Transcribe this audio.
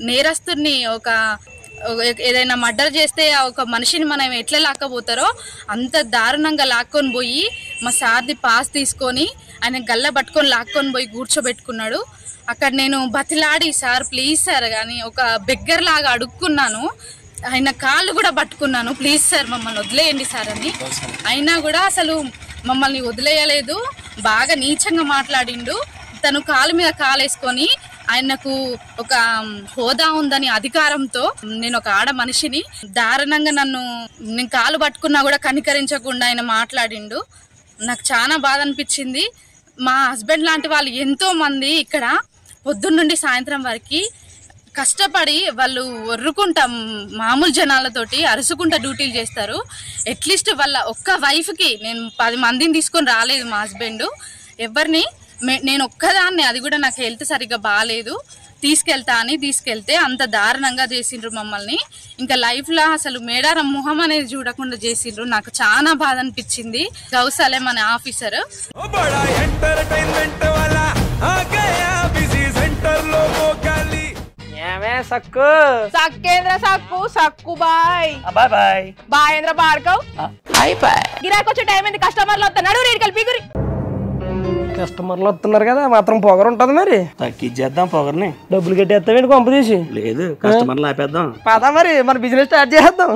నేరస్తుని ఏదైనా మర్డర్ చేస్తే ఒక మనిషిని మనం ఎట్లా లాక్కపోతారో అంత దారుణంగా లాక్కొని పోయి మా సార్ది పాస్ తీసుకొని ఆయన గల్ల పట్టుకొని లాక్కొని పోయి కూర్చోబెట్టుకున్నాడు. అక్కడ నేను బతిలాడి సార్ ప్లీజ్ సార్ కానీ ఒక బెగ్గర్ లాగా అడుక్కున్నాను. ఆయన కాళ్ళు కూడా పట్టుకున్నాను, ప్లీజ్ సార్ మమ్మల్ని వదిలేయండి సార్ అని. అయినా కూడా అసలు మమ్మల్ని వదిలేయలేదు, బాగా నీచంగా మాట్లాడిండు. తను కాలు మీద కాలేసుకొని ఆయనకు ఒక హోదా ఉందని అధికారంతో నేను ఒక ఆడ మనిషిని దారుణంగా నేను కాలు పట్టుకున్నా కూడా కనికరించకుండా ఆయన మాట్లాడిండు. నాకు చాలా బాధ అనిపించింది. మా హస్బెండ్ లాంటి వాళ్ళు ఎంతో మంది ఇక్కడ పొద్దున్న నుండి సాయంత్రం వరకు కష్టపడి వాళ్ళు ఒర్రుకుంటా మామూలు జనాలతోటి అరుసుకుంటా డ్యూటీలు చేస్తారు. అట్లీస్ట్ వాళ్ళ ఒక్క వైఫ్కి నేను 10 మందిని తీసుకొని రాలేదు. మా హస్బెండ్ ఎవరిని నేను ఒక్కదాన్ని, అది కూడా నాకు హెల్త్ సరిగ్గా బాగాలేదు, తీసుకెళ్తే అంత దారుణంగా చేసిండ్రు మమ్మల్ని. ఇంకా లైఫ్లో అసలు మేడారం మొహం అనేది చూడకుండా చేసిండ్రు. నాకు చాలా బాధ అనిపించింది. గౌసాలే మన ఆఫీసర్ సక్కు బాయ్ బాయేంద్ర భార్గవ్ గిరాకొచ్చే టైం ఏంది? కస్టమర్లు వస్తున్నాడు, రేడికల్ కస్టమర్లు వస్తున్నారు కదా, మాత్రం పొగరు ఉంటది. మరి తగ్గిద్దాం పొగర్ని, డబ్బులు కట్టేస్తామేంటి కొంప తీసి? లేదు కస్టమర్లు ఆపేద్దాం. పదా మరి మన బిజినెస్ స్టార్ట్ చేద్దాం.